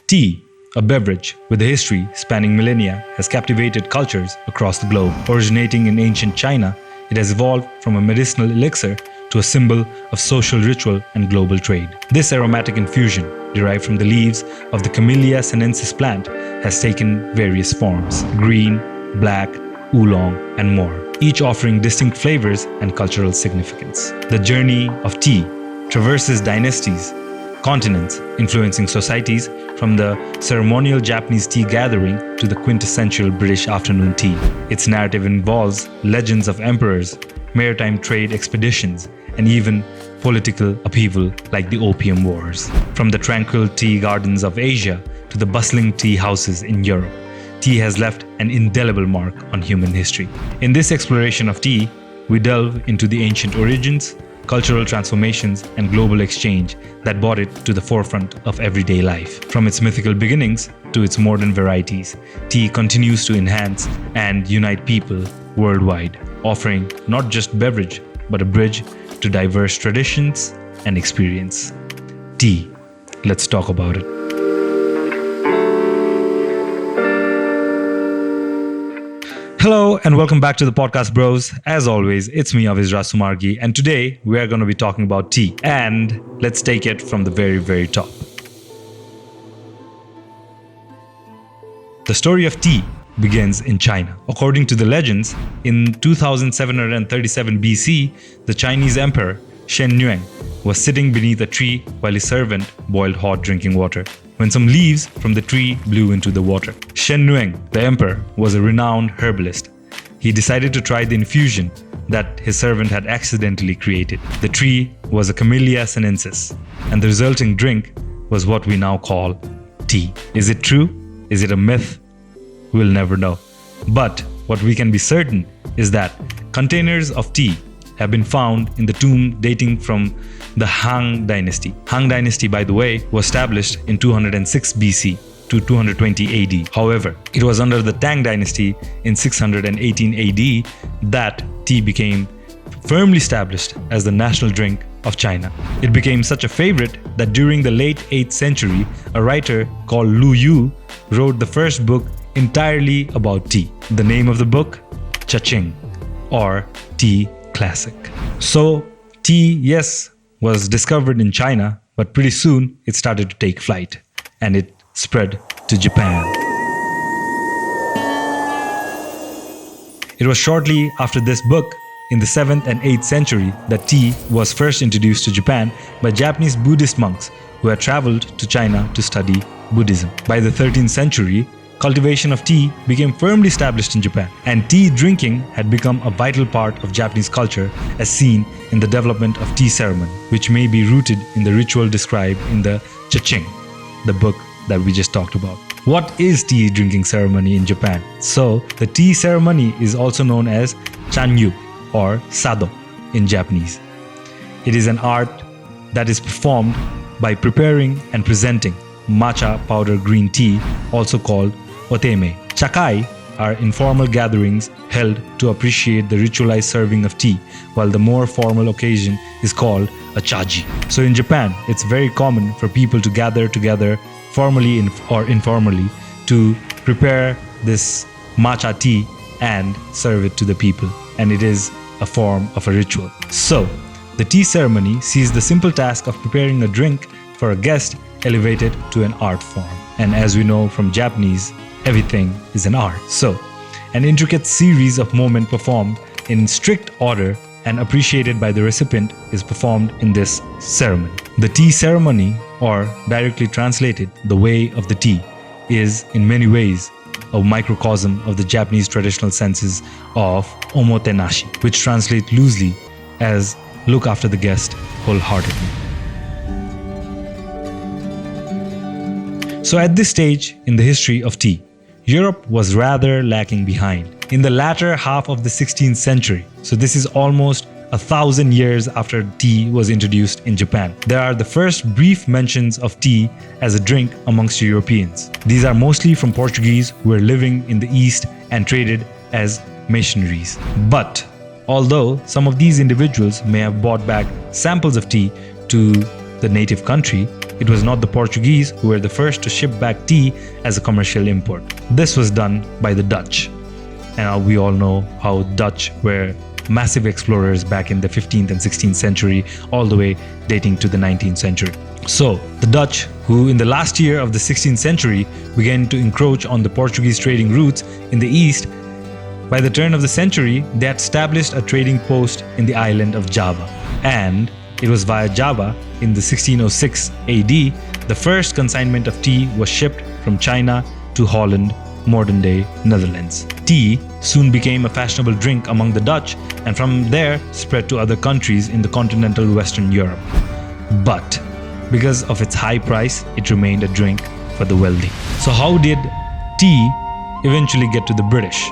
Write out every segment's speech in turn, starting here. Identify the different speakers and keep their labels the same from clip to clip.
Speaker 1: Tea, a beverage with a history spanning millennia, has captivated cultures across the globe. Originating in ancient China, it has evolved from a medicinal elixir to a symbol of social ritual and global trade. This aromatic infusion, derived from the leaves of the Camellia sinensis plant, has taken various forms: green, black, oolong, and more, each offering distinct flavors and cultural significance. The journey of tea traverses dynasties, continents, influencing societies from the ceremonial Japanese tea gathering to the quintessential British afternoon tea. Its narrative involves legends of emperors, maritime trade expeditions, and even political upheaval like the Opium Wars. From the tranquil tea gardens of Asia to the bustling tea houses in Europe, tea has left an indelible mark on human history. In this exploration of tea, we delve into the ancient origins, cultural transformations, and global exchange that brought it to the forefront of everyday life. From its mythical beginnings to its modern varieties, tea continues to enhance and unite people worldwide, offering not just beverage, but a bridge to diverse traditions and experience. Tea. Let's talk about it. Hello and welcome back to the podcast, bros. As always, it's me, Aviz Rasumargi, and today we are going to be talking about tea. And let's take it from the very top. The story of tea begins in China. According to the legends, in 2737 BC, the Chinese Emperor Shen Nong was sitting beneath a tree while his servant boiled hot drinking water, when some leaves from the tree blew into the water. Shen Nong, the emperor, was a renowned herbalist. He decided to try the infusion that his servant had accidentally created. The tree was a Camellia sinensis, and the resulting drink was what we now call tea. Is it true? Is it a myth? We'll never know. But what we can be certain is that containers of tea have been found in the tomb dating from the Han Dynasty. Han Dynasty, by the way, was established in 206 BC to 220 AD. However, it was under the Tang Dynasty in 618 AD that tea became firmly established as the national drink of China. It became such a favorite that during the late 8th century, a writer called Lu Yu wrote the first book entirely about tea. The name of the book? Cha-Ching, or Tea Classic. So, tea, yes, was discovered in China, but pretty soon it started to take flight and it spread to Japan. It was shortly after this book, in the 7th and 8th century, that tea was first introduced to Japan by Japanese Buddhist monks who had traveled to China to study Buddhism. By the 13th century, cultivation of tea became firmly established in Japan, and tea drinking had become a vital part of Japanese culture as seen in the development of tea ceremony, which may be rooted in the ritual described in the Cha-Ching, the book that we just talked about. What is tea drinking ceremony in Japan? So, the tea ceremony is also known as Chanyu or Sado in Japanese. It is an art that is performed by preparing and presenting matcha powder green tea, also called oteme. Chakai are informal gatherings held to appreciate the ritualized serving of tea, while the more formal occasion is called a chaji. So in Japan, it's very common for people to gather together formally or informally to prepare this matcha tea and serve it to the people, and it is a form of a ritual. So, the tea ceremony sees the simple task of preparing a drink for a guest elevated to an art form. And as we know from Japanese, everything is an art. So, an intricate series of movements performed in strict order and appreciated by the recipient is performed in this ceremony. The tea ceremony, or directly translated, the way of the tea, is in many ways a microcosm of the Japanese traditional senses of omotenashi, which translate loosely as look after the guest wholeheartedly. So at this stage in the history of tea, Europe was rather lacking behind. In the latter half of the 16th century, so this is almost 1,000 years after tea was introduced in Japan, there are the first brief mentions of tea as a drink amongst Europeans. These are mostly from Portuguese who were living in the East and traded as missionaries. But although some of these individuals may have brought back samples of tea to the native country, it was not the Portuguese who were the first to ship back tea as a commercial import. This was done by the Dutch. And we all know how Dutch were massive explorers back in the 15th and 16th century, all the way dating to the 19th century. So, the Dutch, who in the last year of the 16th century began to encroach on the Portuguese trading routes in the east, by the turn of the century, they had established a trading post in the island of Java. And it was via Java in the 1606 AD, the first consignment of tea was shipped from China to Holland, modern-day Netherlands. Tea soon became a fashionable drink among the Dutch and from there spread to other countries in the continental Western Europe. But because of its high price, it remained a drink for the wealthy. So how did tea eventually get to the British?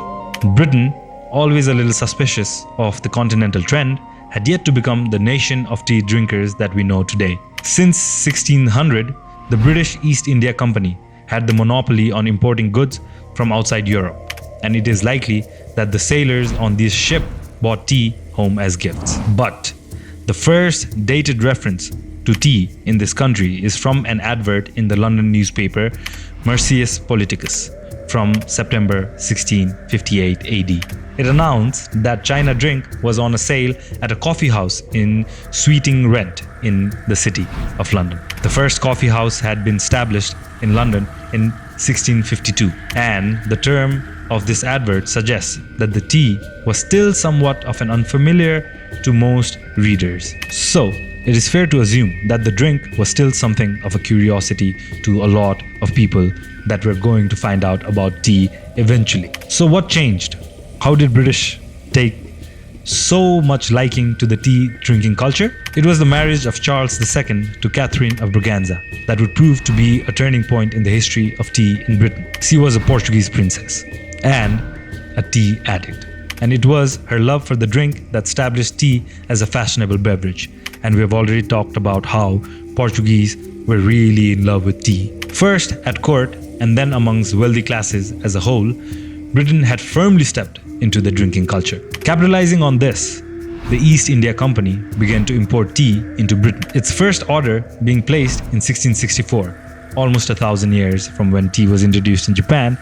Speaker 1: Britain, always a little suspicious of the continental trend, had yet to become the nation of tea drinkers that we know today. Since 1600, the British East India Company had the monopoly on importing goods from outside Europe, and it is likely that the sailors on this ship brought tea home as gifts. But the first dated reference to tea in this country is from an advert in the London newspaper Mercius Politicus from September 1658 AD. It announced that China drink was on a sale at a coffee house in Sweeting Rent in the city of London. The first coffee house had been established in London in 1652, and the term of this advert suggests that the tea was still somewhat of an unfamiliar to most readers. So, it is fair to assume that the drink was still something of a curiosity to a lot of people that were going to find out about tea eventually. So what changed? How did British take so much liking to the tea drinking culture? It was the marriage of Charles II to Catherine of Braganza that would prove to be a turning point in the history of tea in Britain. She was a Portuguese princess and a tea addict. And it was her love for the drink that established tea as a fashionable beverage. And we have already talked about how Portuguese were really in love with tea. First at court and then amongst wealthy classes as a whole, Britain had firmly stepped into the drinking culture. Capitalizing on this, the East India Company began to import tea into Britain. Its first order being placed in 1664, almost 1,000 years from when tea was introduced in Japan.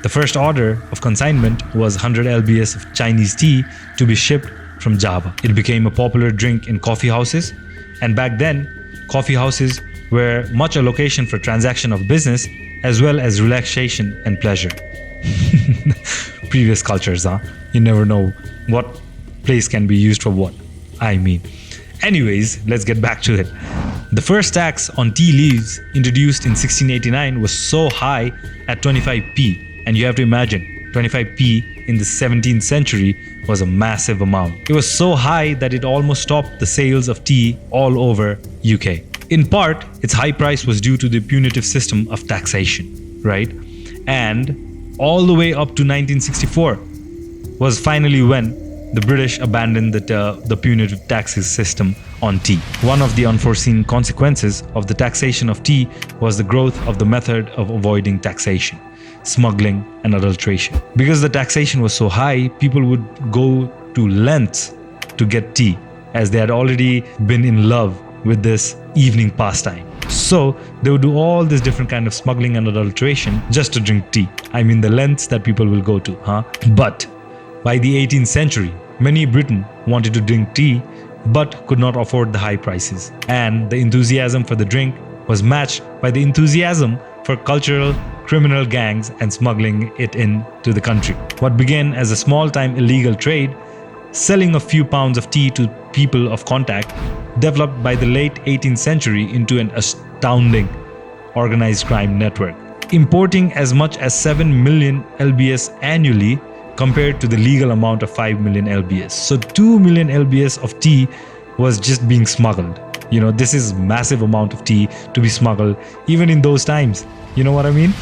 Speaker 1: The first order of consignment was 100 lbs of Chinese tea to be shipped from Java. It became a popular drink in coffee houses, and back then, coffee houses were much a location for transaction of business as well as relaxation and pleasure. Previous cultures, huh? You never know what place can be used for what. I mean. Anyways, let's get back to it. The first tax on tea leaves introduced in 1689 was so high at 25p, and you have to imagine 25p in the 17th century was a massive amount. It was so high that it almost stopped the sales of tea all over UK. In part, its high price was due to the punitive system of taxation, right? And all the way up to 1964 was finally when the British abandoned the punitive taxes system on tea. One of the unforeseen consequences of the taxation of tea was the growth of the method of avoiding taxation: smuggling and adulteration. Because the taxation was so high, people would go to lengths to get tea, as they had already been in love with this evening pastime. So they would do all this different kind of smuggling and adulteration just to drink tea. I mean, the lengths that people will go to, huh? But by the 18th century, many Britain wanted to drink tea but could not afford the high prices. And the enthusiasm for the drink was matched by the enthusiasm for cultural criminal gangs and smuggling it into the country. What began as a small-time illegal trade, selling a few pounds of tea to people of contact, developed by the late 18th century into an astounding organized crime network, importing as much as 7 million lbs annually compared to the legal amount of 5 million lbs. So 2 million lbs of tea was just being smuggled. You know, this is massive amount of tea to be smuggled even in those times. You know what I mean?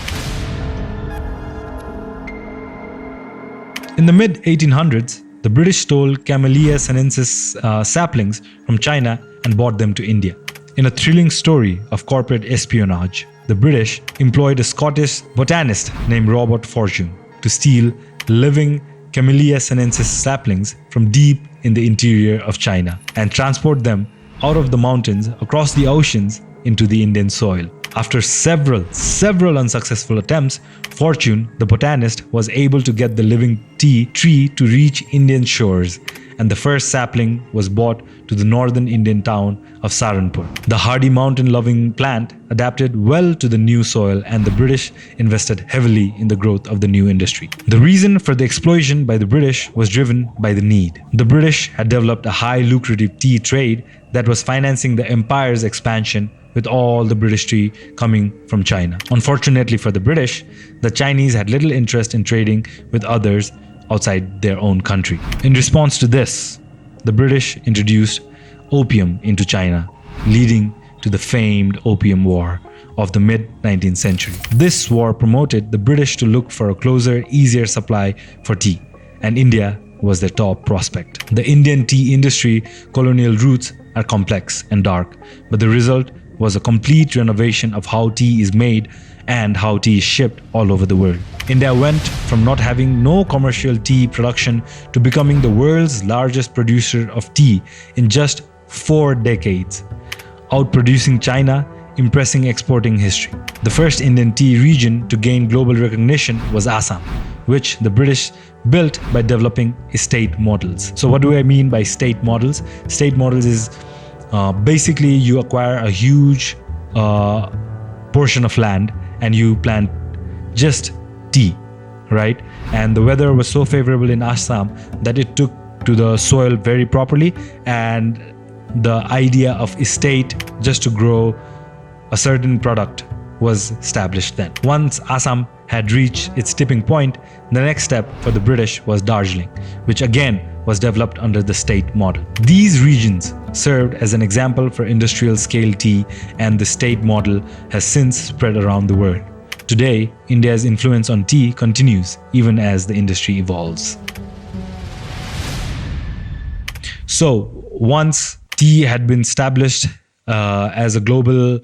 Speaker 1: In the mid-1800s, the British stole Camellia sinensis saplings from China and brought them to India. In a thrilling story of corporate espionage, the British employed a Scottish botanist named Robert Fortune to steal living Camellia sinensis saplings from deep in the interior of China and transport them out of the mountains across the oceans into the Indian soil. After several unsuccessful attempts, Fortune, the botanist, was able to get the living tea tree to reach Indian shores, and the first sapling was brought to the northern Indian town of Saharanpur. The hardy mountain-loving plant adapted well to the new soil, and the British invested heavily in the growth of the new industry. The reason for the exploitation by the British was driven by the need. The British had developed a high lucrative tea trade that was financing the empire's expansion, with all the British tea coming from China. Unfortunately for the British, the Chinese had little interest in trading with others outside their own country. In response to this, the British introduced opium into China, leading to the famed Opium War of the mid-19th century. This war promoted the British to look for a closer, easier supply for tea, and India was their top prospect. The Indian tea industry colonial roots are complex and dark, but the result was a complete renovation of how tea is made and how tea is shipped all over the world. India went from not having no commercial tea production to becoming the world's largest producer of tea in just 4 decades, outproducing China, impressing exporting history. The first Indian tea region to gain global recognition was Assam, which the British built by developing estate models. So what do I mean by estate models? Estate models is basically you acquire a huge portion of land and you plant just tea, right? And the weather was so favorable in Assam that it took to the soil very properly, and the idea of estate just to grow a certain product was established then. Once Assam had reached its tipping point, the next step for the British was Darjeeling, which again was developed under the state model. These regions served as an example for industrial scale tea, and the state model has since spread around the world. Today, India's influence on tea continues even as the industry evolves. So, once tea had been established as a global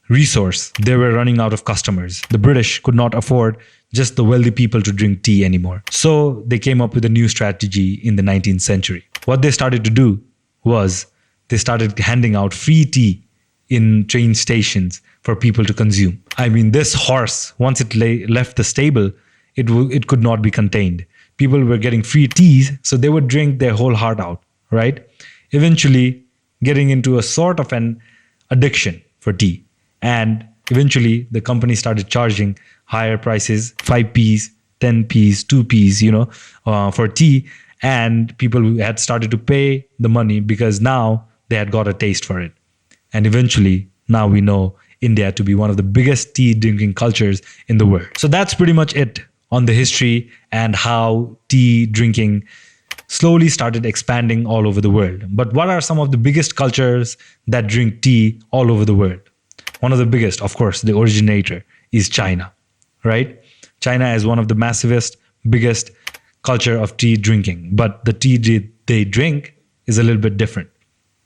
Speaker 1: resource, they were running out of customers. The British could not afford just the wealthy people to drink tea anymore. So they came up with a new strategy in the 19th century. What they started to do was they started handing out free tea in train stations for people to consume. I mean, this horse, once it left the stable, it could not be contained. People were getting free teas, so they would drink their whole heart out, right? Eventually getting into a sort of an addiction for tea. And eventually the company started charging higher prices, 5p's, 10p's, 2p's, for tea. And people had started to pay the money because now they had got a taste for it. And eventually, now we know India to be one of the biggest tea drinking cultures in the world. So that's pretty much it on the history and how tea drinking slowly started expanding all over the world. But what are some of the biggest cultures that drink tea all over the world? One of the biggest, of course, the originator is China, right? China is one of the massivest, biggest culture of tea drinking. But the tea they drink is a little bit different.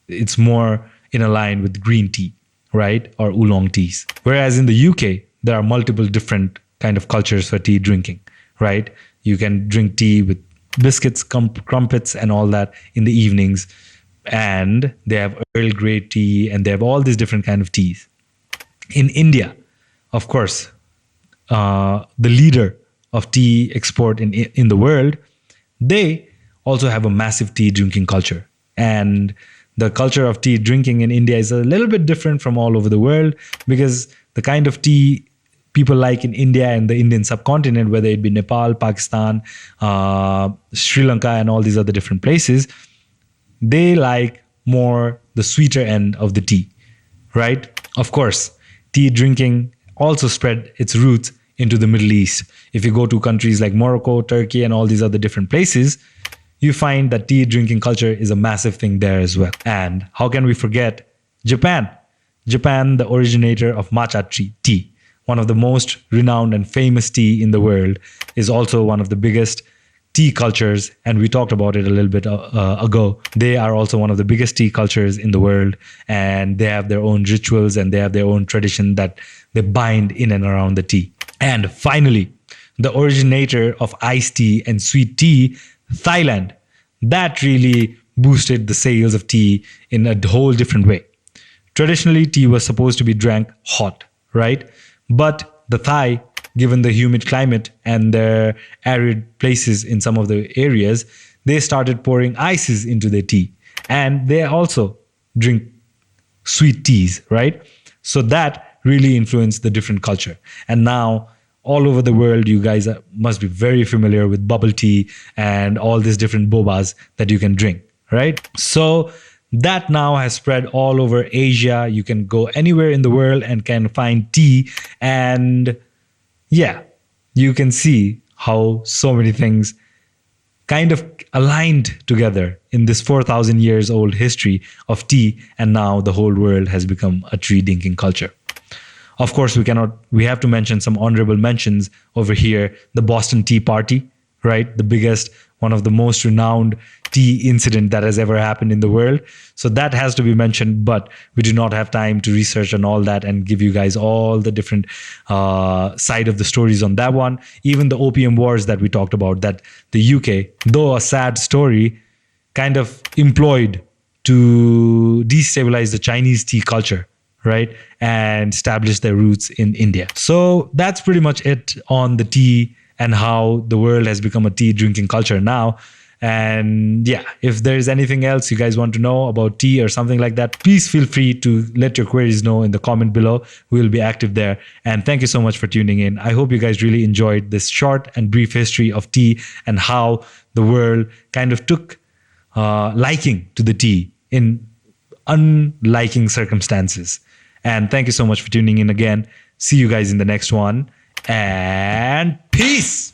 Speaker 1: It's more in a line with green tea, right? Or oolong teas. Whereas in the UK, there are multiple different kind of cultures for tea drinking, right? You can drink tea with biscuits, crumpets, and all that in the evenings. And they have Earl Grey tea, and they have all these different kind of teas. In India, of course, the leader of tea export in the world, they also have a massive tea drinking culture. And the culture of tea drinking in India is a little bit different from all over the world, because the kind of tea people like in India and the Indian subcontinent, whether it be Nepal, Pakistan, Sri Lanka, and all these other different places, they like more the sweeter end of the tea, right? Of course, tea drinking also spread its roots into the Middle East. If you go to countries like Morocco, Turkey, and all these other different places, you find that tea drinking culture is a massive thing there as well. And how can we forget Japan? Japan, the originator of matcha tea, one of the most renowned and famous tea in the world, is also one of the biggest tea cultures, and we talked about it a little bit ago. They are also one of the biggest tea cultures in the world, and they have their own rituals and they have their own tradition that they bind in and around the tea. And finally, the originator of iced tea and sweet tea, Thailand, that really boosted the sales of tea in a whole different way. Traditionally, tea was supposed to be drank hot, right? But the Thai, given the humid climate and their arid places in some of the areas, they started pouring ices into their tea. And they also drink sweet teas, right? So that really influenced the different culture. And now, all over the world, you guys must be very familiar with bubble tea and all these different bobas that you can drink, right? So that now has spread all over Asia. You can go anywhere in the world and can find tea. And yeah, you can see how so many things kind of aligned together in this 4,000 years old history of tea. And now the whole world has become a tea drinking culture. Of course, we have to mention some honorable mentions over here. The Boston Tea Party, right? The biggest, one of the most renowned tea incident that has ever happened in the world. So that has to be mentioned, but we do not have time to research on all that and give you guys all the different side of the stories on that one. Even the Opium Wars that we talked about, that the UK, though a sad story, kind of employed to destabilize the Chinese tea culture, right? And establish their roots in India. So that's pretty much it on the tea and how the world has become a tea drinking culture now. And yeah, if there's anything else you guys want to know about tea or something like that, please feel free to let your queries know in the comment below. We'll be active there. And thank you so much for tuning in. I hope you guys really enjoyed this short and brief history of tea and how the world kind of took liking to the tea in unliking circumstances. And thank you so much for tuning in again. See you guys in the next one. And peace.